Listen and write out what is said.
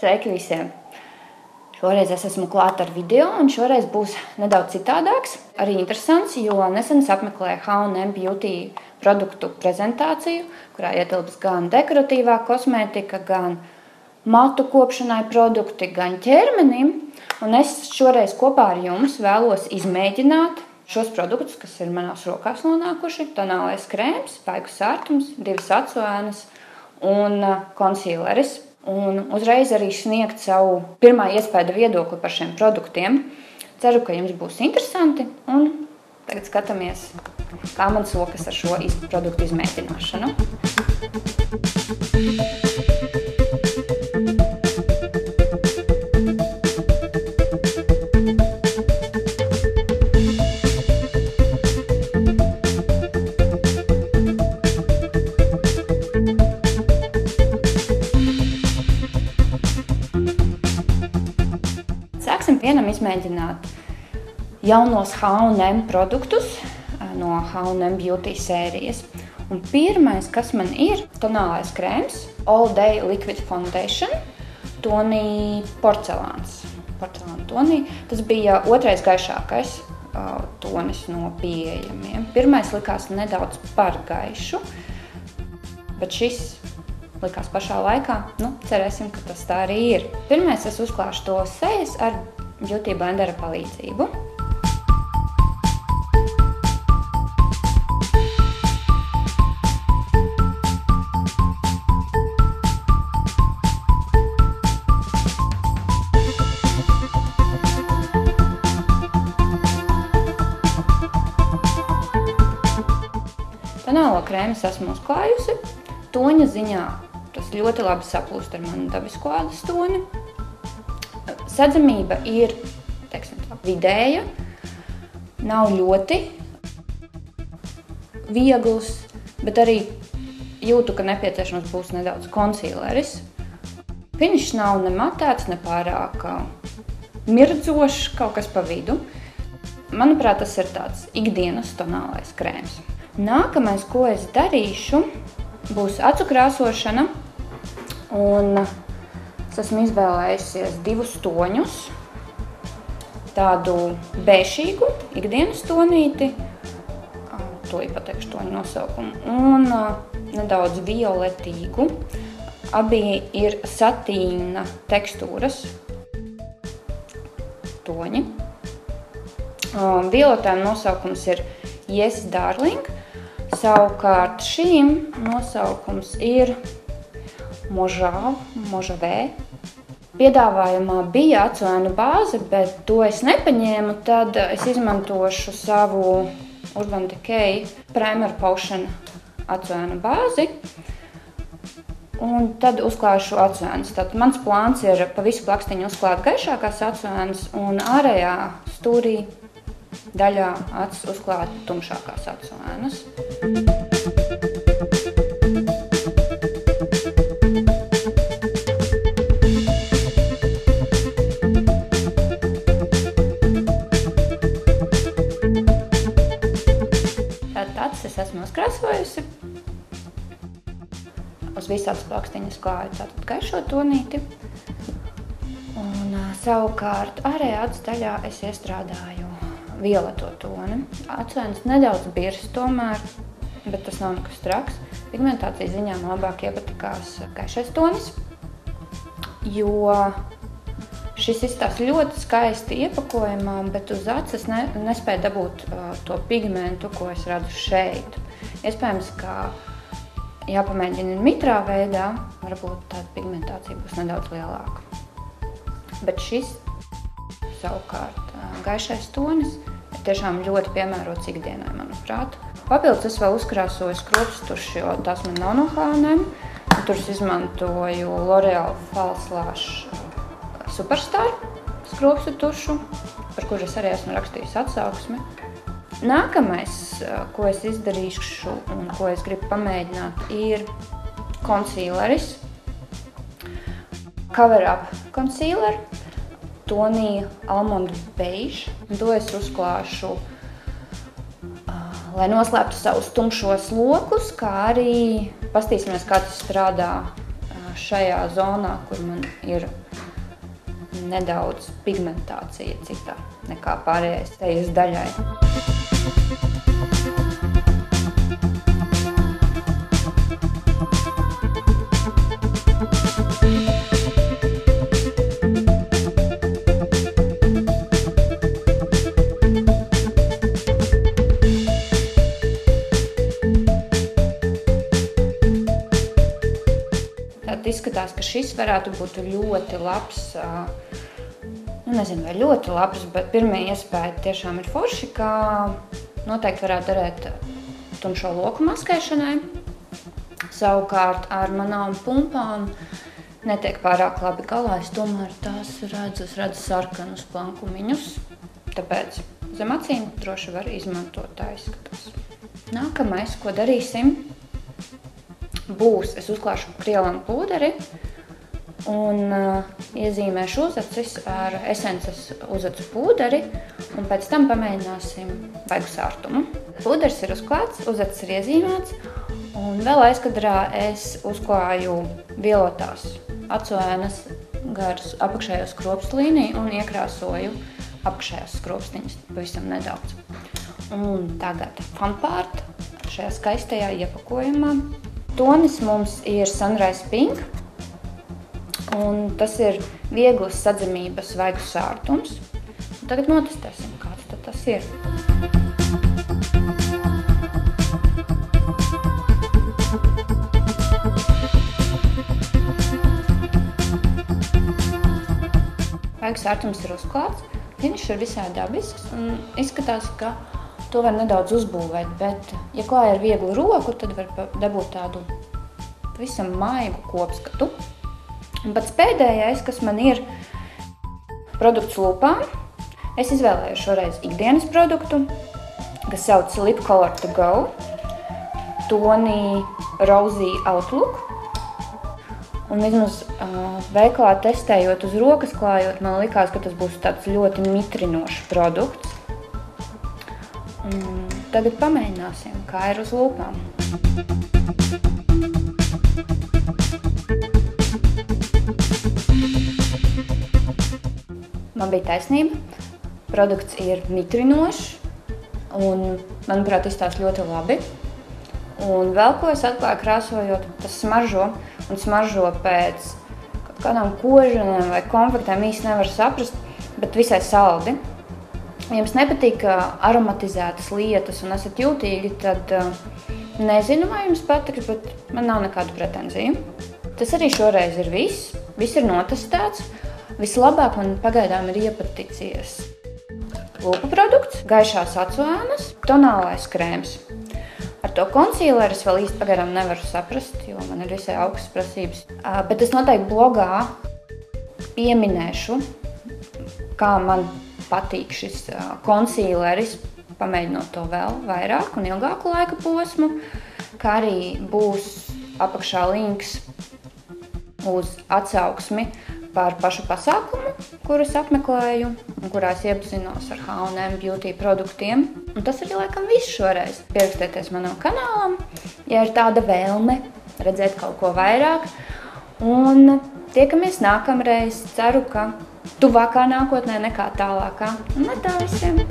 Sveiki visiem! Šoreiz es esmu klāt ar video, un šoreiz būs nedaudz citādāks, arī interesants, jo nesen es apmeklēju H&M Beauty produktu prezentāciju, kurā ietilps gan dekoratīvā kosmētika, gan matu kopšanai produkti, gan ķermenim. Un es šoreiz kopā ar jums vēlos izmēģināt šos produktus, kas ir manās rokās nonākuši. Tonālais krēms, spaiku sārtums, 2 acu ēnas un konsīleris. Un uzreiz arī sniegt savu pirmā iespēja viedokli par šiem produktiem. Ceru, ka jums būs interesanti, un tagad skatāmies, kā man sokas ar šo produktu izmēģināšanu. Sāksim vienam izmēģināt jaunos H&M produktus no H&M Beauty sērijas. Un pirmais, kas man ir, tonālais krēms All Day Liquid Foundation, tonī porcelāns. Porcelāna tonī. Tas bija otrais gaišākais tonis no pieejamiem. Pirmais likās nedaudz par gaišu, bet šis likās pašā laikā. Cerēsim, ka tas tā arī ir. Pirmais es uzklāšu to sejas ar Beauty Blendera palīdzību. Tonālo krēmu es esmu uzklājusi. Toņa ziņā tas ļoti labi saplūst ar manu dabisko ādas toni. Sadzamība ir, teiksim tā, vidēja, nav ļoti viegls, bet arī jūtu, ka nepieciešams būs nedaudz konsīleris. Finišs nav ne matēts, ne pārāk mirdzošs, kaut kas pa vidu. Manuprāt, tas ir tāds ikdienas tonālais krēms. Nākamais, ko es darīšu, būs acu krāsošana, un es esmu izvēlējusies 2 toņus, tādu bēšīgu ikdienas tonīti, to pateikšu toņu nosaukumu, un nedaudz violetīgu. Abi ir satīna tekstūras toņi. Violetēm nosaukums ir Yes Darling. Savukārt šīm nosaukums ir Mojave. Piedāvājumā bija acu ēnu bāze, bet to es nepaņēmu, tad es izmantošu savu Urban Decay Primer Potion acu ēnu bāzi un tad uzklāšu acu ēnas. Tad mans plāns ir pa visu plakstiņu uzklāt gaišākās acu ēnas un ārējā stūrī daļā acis uzklāt tumšākās acu ēnas. Tātad acis es esmu uzkrāsojusi. Uz visādas plakstiņas klāju tātad gaišo tonīti. Un savukārt ārējā acis daļā es iestrādāju violeto toni. Acu-ēnas nedaudz birs tomēr, bet tas nav nekas traks. Pigmentācijas ziņā man labāk iepatikās gaišais tonis, jo šis izstāsta ļoti skaisti iepakojumā, bet uz acis nespēja dabūt to pigmentu, ko es redzu šeit. Iespējams, ka jāpamēģina mitrā veidā, varbūt tāda pigmentācija būs nedaudz lielāka. Bet šis savukārt gaišais tonis ir tiešām ļoti piemērots ikdienai, manuprāt. Papildus es vēl uzkrāsoju skropstu tušu, jo tās man nav no H&M. Tur es izmantoju L'Oreal False Lash Superstar skropstu tušu, par kuru es arī esmu rakstījusi atsauksmi. Nākamais, ko es izdarīšu un ko es gribu pamēģināt, ir konsīleris. Cover Up Concealer. Tonī Almond Beige. To es uzklāšu, lai noslēptu savus tumšos lokus, kā arī pastīsimies, kā tas strādā šajā zonā, kur man ir nedaudz pigmentācija cita nekā pārējais sejas daļai. Tad izskatās, ka šis varētu būt ļoti labs, nezinu, vai ļoti labs, bet pirmie iespēja tiešām ir forši, ka noteikti varētu derēt tumšo loku maskēšanai. Savukārt ar manām pumpām netiek pārāk labi galā, es tomēr tās redzu sarkanus plankumiņus, tāpēc zem acīm droši var izmantot, tā izskatās. Nākamais, ko darīsim, būs, es uzklāšu krielanu pūderi un iezīmēšu uzacis ar esences uzacu pūderi un pēc tam pamēģināsim vaigu sārtumu. Pūderis ir uzklāts, uzacis ir iezīmēts un vēl aizkadrā es uzklāju vielotās acu ēnas garus apakšējo skropstu līniju un iekrāsoju apakšējās skropstiņas pavisam nedaudz. Un tagad fun part šajā skaistajā iepakojumā. Tonis mums ir Sunrise Pink, un tas ir vieglas sadzemības vaigu sārtums. Tagad notestēsim, kāds tad tas ir. Vaigu sārtums ir uzklāts, viņš ir visai dabisks un izskatās, ka to var nedaudz uzbūvēt, bet, ja klāja ar vieglu roku, tad var dabūt tādu pavisam maigu kopskatu. Un pats pēdējais, kas man ir produkts lūpām, es izvēlēju šoreiz ikdienas produktu, kas sauc Lip Color to Go, Toni Rosy Outlook. Un vismaz veikalā testējot uz rokas klājot, man likās, ka tas būs tāds ļoti mitrinošs produkts. Tagad pamēģināsim, kā ir uz lūpām. Man bija taisnība, produkts ir mitrinošs un, manuprāt, izstāsta ļoti labi. Un vēl ko es atklāju krāsojot, tas smaržo pēc kaut kādām kožanēm vai konfektēm, īsti nevar saprast, bet visai saldi. Ja jums nepatīk aromatizētas lietas un esat jūtīgi, tad nezinu, vai jums patiks, bet man nav nekādu pretenziju. Tas arī šoreiz ir viss. Viss ir notestēts. Vislabāk man pagaidām ir iepaticies lūpu produkts, gaišās acu ēnas, tonālais krēms. Ar to konsīleru es vēl īsti pagaidām nevaru saprast, jo man ir visai augstas prasības. Bet es noteikti blogā pieminēšu, kā man patīk šis konsīleris, pamēģinot to vēl vairāk un ilgāku laika posmu, kā arī būs apakšā links uz atsauksmi par pašu pasākumu, kurus apmeklēju un kurās iepazinos ar H&M Beauty produktiem. Un tas arī laikam viss šoreiz. Pierakstieties manam kanālam, ja ir tāda vēlme redzēt kaut ko vairāk. Un tiekamies nākamreiz. Ceru, ka tuvākā nākotnē nekā tālākā. Un tā visiem!